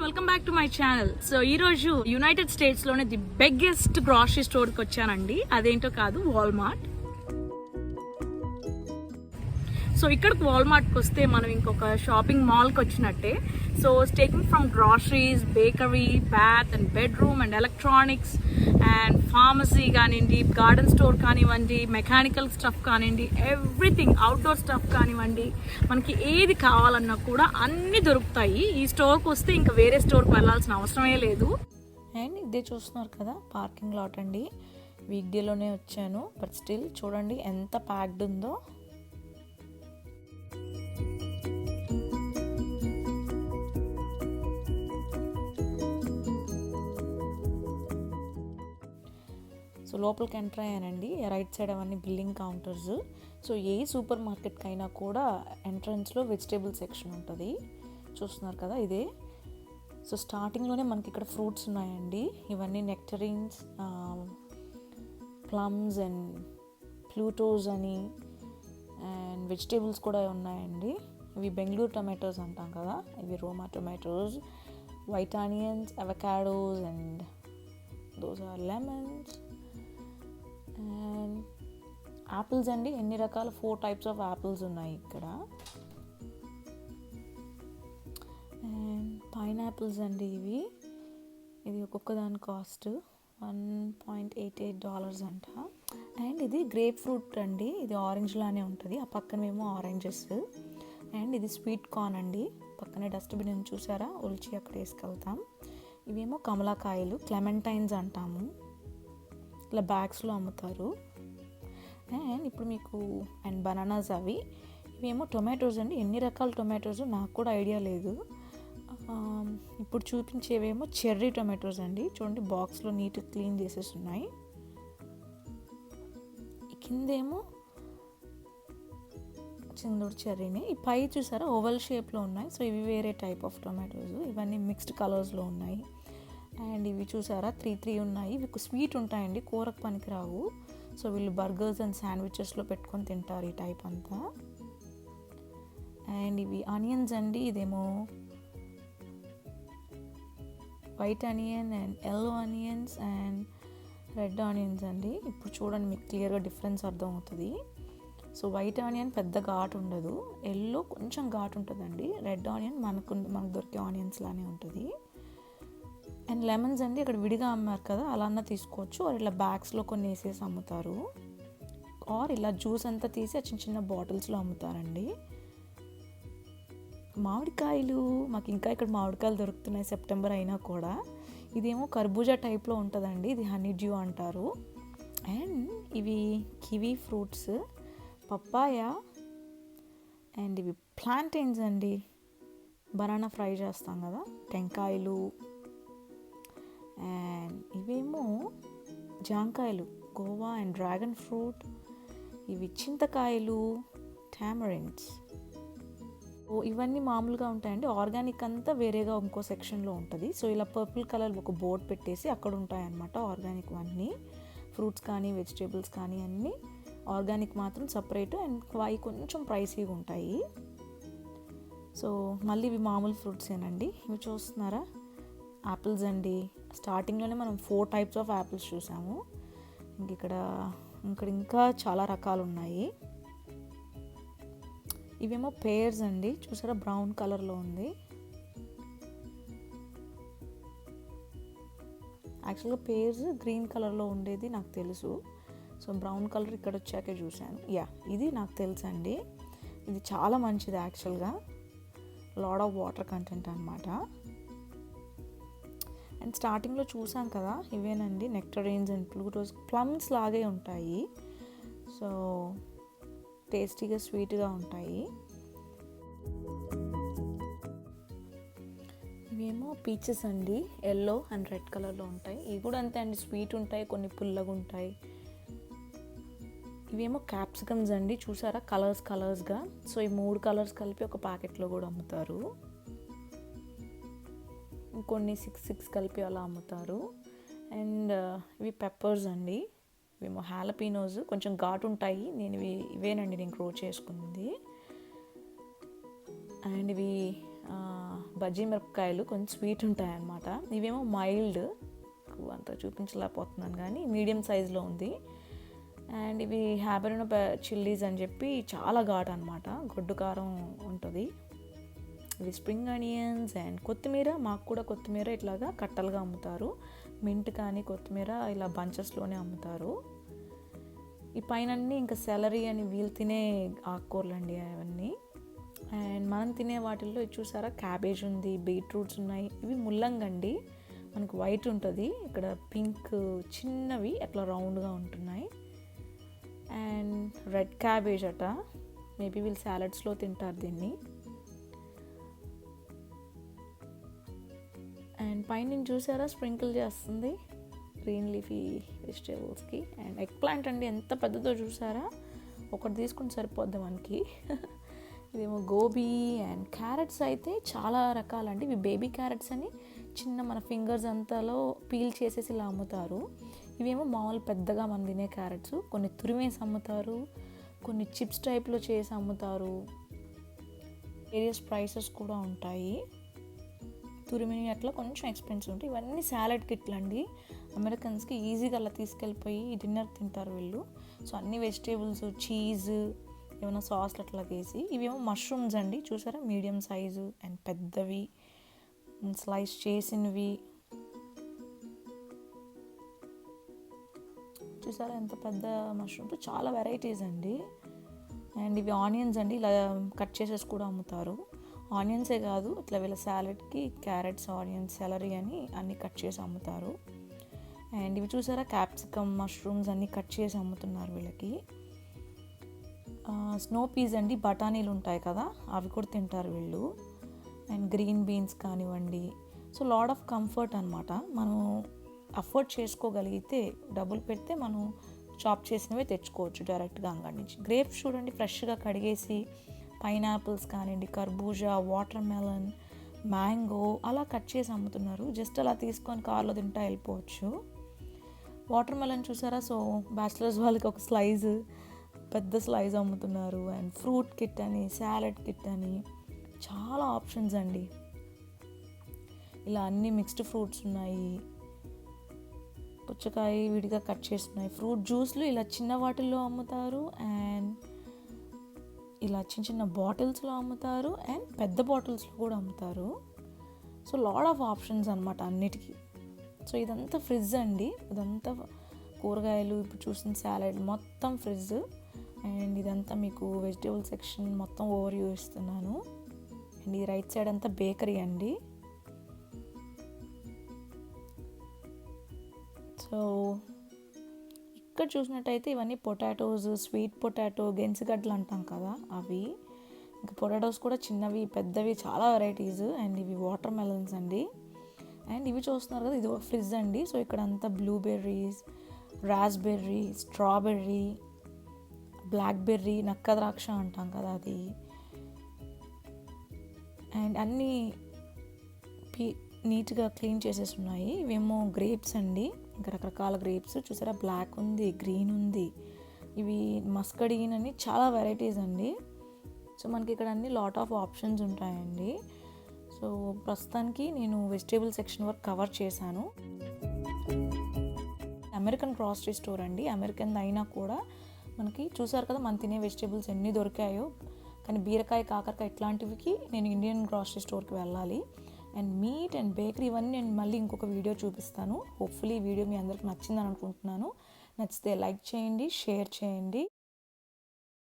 Welcome back to my channel. So ఈ రోజు United states లోనే ది బిగ్గెస్ట్ గ్రాసరీ స్టోర్ కి వచ్చానండి. అదేంటో కాదు, వాల్మార్ట్. సో ఇక్కడికి వాల్మార్ట్కి వస్తే మనం ఇంకొక షాపింగ్ మాల్కి వచ్చినట్టే. So taking from groceries, bakery, bath and bedroom and electronics and pharmacy కానివ్వండి, గార్డెన్ స్టోర్ కానివ్వండి, మెకానికల్ స్టఫ్ కానివ్వండి, ఎవ్రీథింగ్, అవుట్డోర్ స్టఫ్ కానివ్వండి, మనకి ఏది కావాలన్నా కూడా అన్నీ దొరుకుతాయి. ఈ స్టోర్కి వస్తే ఇంకా వేరే స్టోర్కి వెళ్ళాల్సిన అవసరమే లేదు. అండ్ ఇదే చూస్తున్నారు కదా, పార్కింగ్ లాట్ అండి. వీక్ డేలోనే వచ్చాను, బట్ స్టిల్ చూడండి ఎంత ప్యాక్డ్ ఉందో. సో లోపలికి ఎంటర్ అయ్యానండి. రైట్ సైడ్ అవన్నీ బిల్లింగ్ కౌంటర్స్. సో ఏ సూపర్ మార్కెట్కి అయినా కూడా ఎంట్రన్స్లో వెజిటేబుల్ సెక్షన్ ఉంటుంది. చూస్తున్నారు కదా, ఇదే. సో స్టార్టింగ్లోనే మనకి ఇక్కడ ఫ్రూట్స్ ఉన్నాయండి. ఇవన్నీ నెక్టరీన్స్, ప్లమ్స్ అండ్ ప్లూటోస్ అని, అండ్ వెజిటేబుల్స్ కూడా ఉన్నాయండి. ఇవి బెంగళూరు టొమాటోస్ అంటాం కదా, ఇవి Roma tomatoes, white onions, avocados and those are lemons. And apples అండి, ఎన్ని రకాల 4 types ఆఫ్ యాపిల్స్ ఉన్నాయి ఇక్కడ. అండ్ పైనాపిల్స్ అండి, ఇది ఒక్కొక్క దాని కాస్ట్ $1.88 అంట. అండ్ ఇది గ్రేప్ ఫ్రూట్ అండి, ఇది ఆరెంజ్ లానే ఉంటుంది. ఆ పక్కనేమో ఆరెంజెస్. అండ్ ఇది స్వీట్ కార్న్ అండి. పక్కనే డస్ట్బిన్ చూసారా, ఒలిచి అక్కడ వేసుకెళ్తాం. ఇవేమో కమలాకాయలు, క్లెమెంటైన్స్ అంటాము. ఇలా బ్యాగ్స్లో అమ్ముతారు. అండ్ ఇప్పుడు మీకు అండ్ బనానాస్ అవి. ఇవేమో టొమాటోస్ అండి. ఎన్ని రకాల టొమాటోస్ నాకు కూడా ఐడియా లేదు. ఇప్పుడు చూపించేవేమో చెర్రీ టొమాటోస్ అండి. చూడండి, బాక్స్లో నీట్గా క్లీన్ చేసేసి ఉన్నాయి. కిందేమో చిందూరు చెర్రీని. ఈ పై చూసారా, ఓవల్ షేప్లో ఉన్నాయి. సో ఇవి వేరే టైప్ ఆఫ్ టొమాటోస్. ఇవన్నీ మిక్స్డ్ కలర్స్లో ఉన్నాయి. అండ్ ఇవి చూసారా, 3 ఉన్నాయి. ఇవి స్వీట్ ఉంటాయండి, కూరకు పనికిరావు. సో వీళ్ళు బర్గర్స్ అండ్ శాండ్విచెస్లో పెట్టుకొని తింటారు ఈ టైప్ అంతా. అండ్ ఇవి ఆనియన్స్ అండి. ఇదేమో white onion and yellow onions and red onions అండి. ఇప్పుడు చూడండి, మీకు క్లియర్గా డిఫరెన్స్ అర్థం అవుతుంది. సో వైట్ ఆనియన్ పెద్ద ఘాటు ఉండదు, ఎల్లో కొంచెం ఘాటు ఉంటుందండి. రెడ్ ఆనియన్ మనకు దొరికే ఆనియన్స్ లానే ఉంటుంది. అండ్ లెమన్స్ అండి, ఇక్కడ విడిగా అమ్మారు కదా, అలా అన్నా తీసుకోవచ్చు. ఆర్ ఇలా బ్యాగ్స్లో కొన్ని వేసేసి అమ్ముతారు. ఆర్ ఇలా జ్యూస్ అంతా తీసి చిన్న చిన్న బాటిల్స్లో అమ్ముతారండి. మామిడికాయలు, మాకు ఇంకా ఇక్కడ మామిడికాయలు దొరుకుతున్నాయి సెప్టెంబర్ అయినా కూడా. ఇదేమో కర్బూజా టైప్లో ఉంటుందండి, ఇది హనీ డ్యూ అంటారు. అండ్ ఇవి కివీ ఫ్రూట్స్, పప్పాయ. అండ్ ఇవి ప్లాంటైన్స్ అండి, బనానా ఫ్రై చేస్తాం కదా, టెంకాయలు. అండ్ ఇవేమో జాంకాయలు, గోవా అండ్ డ్రాగన్ ఫ్రూట్. ఇవి చింతకాయలు, టామరిండ్స్. ఇవన్నీ మామూలుగా ఉంటాయండి. ఆర్గానిక్ అంతా వేరేగా ఇంకో సెక్షన్లో ఉంటుంది. సో ఇలా పర్పుల్ కలర్ ఒక బోర్డ్ పెట్టేసి అక్కడ ఉంటాయన్నమాట ఆర్గానిక్ అన్నీ. ఫ్రూట్స్ కానీ వెజిటేబుల్స్ కానీ అన్నీ ఆర్గానిక్ మాత్రం సపరేట్. అండ్ అవి కొంచెం ప్రైసీగా ఉంటాయి. సో మళ్ళీ ఇవి మామూలు ఫ్రూట్సేనండి. ఇవి చూస్తున్నారా, యాపిల్స్ అండి. స్టార్టింగ్లోనే మనం 4 types ఆఫ్ యాపిల్స్ చూసాము. ఇక్కడ ఇంకా చాలా రకాలు ఉన్నాయి. ఇవేమో పేర్స్ అండి, చూసారా, బ్రౌన్ కలర్లో ఉంది. యాక్చువల్గా పేర్స్ గ్రీన్ కలర్లో ఉండేది నాకు తెలుసు. సో బ్రౌన్ కలర్ ఇక్కడ వచ్చాకే చూశాను. ఇది నాకు తెలుసు అండి. ఇది చాలా మంచిది యాక్చువల్గా, లాడ్ ఆఫ్ వాటర్ కంటెంట్ అనమాట. అండ్ స్టార్టింగ్లో చూసాం కదా, ఇవేనండి నెక్టరీన్స్ అండ్ ప్లూటోస్. ప్లమ్స్ లాగే ఉంటాయి. సో టేస్టీగా స్వీట్గా ఉంటాయి. ఇవేమో పీచెస్ అండి, ఎల్లో అండ్ రెడ్ కలర్లో ఉంటాయి. ఇవి కూడా అంతే అండి, స్వీట్ ఉంటాయి, కొన్ని పుల్లగా ఉంటాయి. ఇవేమో క్యాప్సికమ్స్ అండి, చూసారా, కలర్స్గా. సో ఈ 3 కలర్స్ కలిపి ఒక ప్యాకెట్లో కూడా అమ్ముతారు. కొన్ని 6 కలిపి అలా అమ్ముతారు. అండ్ ఇవి పెప్పర్స్ అండి. ఇవేమో హ్యాలపీనోస్, కొంచెం ఘాటు ఉంటాయి. ఇవేనండి నేను గ్రో చేసుకుంది. అండ్ ఇవి బజ్జీ మిరపకాయలు కొంచెం స్వీట్ ఉంటాయి అన్నమాట. ఇవేమో మైల్డ్, అంత చూపించలేకపోతున్నాను కానీ మీడియం సైజులో ఉంది. అండ్ ఇవి హ్యాబెరినో చిల్లీస్ అని చెప్పి చాలా ఘాటు అనమాట, గొడ్డు కారం ఉంటుంది. ఇవి స్ప్రింగ్ ఆనియన్స్ అండ్ కొత్తిమీర. మాకు కూడా కొత్తిమీర ఇట్లాగా కట్టలుగా అమ్ముతారు. మింట్ కానీ కొత్తిమీర ఇలా బంచెస్లోనే అమ్ముతారు. ఈ పైన ఇంకా సెలరీ అని వీళ్ళు తినే ఆకుకూరలు అండి అవన్నీ. అండ్ మనం తినే వాటిల్లో ఇది చూసారా, క్యాబేజ్ ఉంది, బీట్రూట్స్ ఉన్నాయి. ఇవి ముల్లంగండి, మనకు వైట్ ఉంటుంది, ఇక్కడ పింక్ చిన్నవి అట్లా రౌండ్గా ఉంటున్నాయి. అండ్ రెడ్ క్యాబేజ్ అట, మేబీ వీళ్ళు సాలడ్స్లో తింటారు దీన్ని. అండ్ పైన చూసారా స్ప్రింకిల్ చేస్తుంది గ్రీన్ లీఫీ వెజిటేబుల్స్కి. అండ్ ఎగ్ ప్లాంట్ అండి, ఎంత పెద్దదో చూసారా, ఒకటి తీసుకుని సరిపోద్ది మనకి. ఇదేమో గోబీ. అండ్ క్యారెట్స్ అయితే చాలా రకాలండి. ఇవి బేబీ క్యారెట్స్ అని చిన్న మన ఫింగర్స్ అంతలో పీల్ చేసేసి ఇలా అమ్ముతారు. ఇవేమో మామూలు పెద్దగా మనం తినే క్యారెట్స్. కొన్ని తురిమేసి అమ్ముతారు, కొన్ని చిప్స్ టైప్లో చేసి అమ్ముతారు. వేరియస్ ప్రైసెస్ కూడా ఉంటాయి. తురిమిని అట్లా కొంచెం ఎక్స్పెన్సివ్ ఉంటాయి. ఇవన్నీ సాలడ్ కిట్లు అండి, అమెరికన్స్కి ఈజీగా అలా తీసుకెళ్ళిపోయి డిన్నర్ తింటారు వీళ్ళు. సో అన్ని వెజిటేబుల్స్, చీజ్, ఏమైనా సాస్లు అట్లా వేసి. ఇవేమో మష్రూమ్స్ అండి, చూసారా మీడియం సైజు అండ్ పెద్దవి, స్లైస్ చేసినవి. చూసారా ఎంత పెద్ద మష్రూమ్స్, చాలా వెరైటీస్ అండి. అండ్ ఇవి ఆనియన్స్ అండి, ఇలా కట్ చేసేసి కూడా అమ్ముతారు. ఆనియన్సే కాదు, ఇట్లా వీళ్ళ సాలెడ్కి క్యారెట్స్, ఆనియన్స్, సెలరీ అని అన్నీ కట్ చేసి అమ్ముతారు. అండ్ ఇవి చూసారా క్యాప్సికమ్, మష్రూమ్స్ అన్నీ కట్ చేసి అమ్ముతున్నారు వీళ్ళకి. స్నో పీస్ అండి, బఠానీలు ఉంటాయి కదా, అవి కూడా తింటారు వీళ్ళు. అండ్ గ్రీన్ బీన్స్ కానివ్వండి. సో లాడ్ ఆఫ్ కంఫర్ట్ అనమాట. మనం అఫోర్డ్ చేసుకోగలిగితే డబ్బులు పెడితే మనం చాప్ చేసినవే తెచ్చుకోవచ్చు డైరెక్ట్గా అంగడి నుంచి. గ్రేప్స్ చూడండి ఫ్రెష్గా కడిగేసి, పైనాపిల్స్ కానివ్వండి, కర్బూజా, వాటర్ మెలన్, మ్యాంగో అలా కట్ చేసి అమ్ముతున్నారు. జస్ట్ అలా తీసుకొని కార్లో తింటా వెళ్ళిపోవచ్చు. వాటర్ మెలన్ చూసారా, సో బ్యాచిలర్స్ వాళ్ళకి ఒక స్లైజ్, పెద్ద స్లైజ్ అమ్ముతున్నారు. అండ్ ఫ్రూట్ కిట్ అని, సాలడ్ కిట్ అని, చాలా ఆప్షన్స్ అండి. ఇలా అన్ని మిక్స్డ్ ఫ్రూట్స్ ఉన్నాయి. పుచ్చకాయ విడిగా కట్ చేస్తున్నాయి. ఫ్రూట్ జ్యూస్లు ఇలా చిన్న వాటిల్లో అమ్ముతారు, అండ్ ఇలా చిన్న చిన్న బాటిల్స్లో అమ్ముతారు, అండ్ పెద్ద బాటిల్స్లో కూడా అమ్ముతారు. సో లాడ్ ఆఫ్ ఆప్షన్స్ అనమాట అన్నిటికీ. సో ఇదంతా ఫ్రిడ్జ్ అండి, ఇదంతా కూరగాయలు, ఇప్పుడు చూసిన సాలడ్ మొత్తం ఫ్రిడ్జ్. అండ్ ఇదంతా మీకు వెజిటేబుల్ సెక్షన్ మొత్తం ఓవర్ వ్యూ ఇస్తున్నాను. అండ్ ఈ రైట్ సైడ్ అంతా బేకరీ అండి. సో ఇక్కడ చూసినట్టయితే ఇవన్నీ పొటాటోస్, స్వీట్ పొటాటో, గెన్సిగడ్డలు అంటాం కదా అవి. ఇంకా పొటాటోస్ కూడా చిన్నవి, పెద్దవి, చాలా వెరైటీస్. అండ్ ఇవి వాటర్ మెలన్స్ అండి. అండ్ ఇవి చూస్తున్నారు కదా, ఇది ఒక ఫ్రిడ్జ్ అండి. సో ఇక్కడ అంతా బ్లూబెర్రీస్, రాస్బెర్రీ, స్ట్రాబెర్రీ, బ్లాక్బెర్రీ, నక్క ద్రాక్ష అంటాం కదా అది. అండ్ అన్నీ నీట్గా క్లీన్ చేసేసి ఉన్నాయి. ఇవేమో గ్రేప్స్ అండి, ఇంకా రకరకాల గ్రేప్స్ చూసారా, బ్లాక్ ఉంది, గ్రీన్ ఉంది. ఇవి మస్కడీన్ అని చాలా వెరైటీస్ అండి. సో మనకి ఇక్కడ అన్ని లాట్ ఆఫ్ ఆప్షన్స్ ఉంటాయండి. సో ప్రస్తుతానికి నేను వెజిటేబుల్ సెక్షన్ వరకు కవర్ చేశాను. అమెరికన్ గ్రాసరీ స్టోర్ అండి, అమెరికన్ అయినా కూడా మనకి చూసారు కదా మనం తినే వెజిటేబుల్స్ ఎన్ని దొరికాయో. కానీ బీరకాయ, కాకరకాయ ఇట్లాంటివికి నేను ఇండియన్ గ్రాసరీ స్టోర్కి వెళ్ళాలి. అండ్ మీట్ అండ్ బేకరీ ఇవన్నీ నేను మళ్ళీ ఇంకొక వీడియో చూపిస్తాను. హోప్ఫుల్లీ ఈ వీడియో మీ అందరికి నచ్చిందని అనుకుంటున్నాను. నచ్చితే లైక్ చేయండి, షేర్ చేయండి.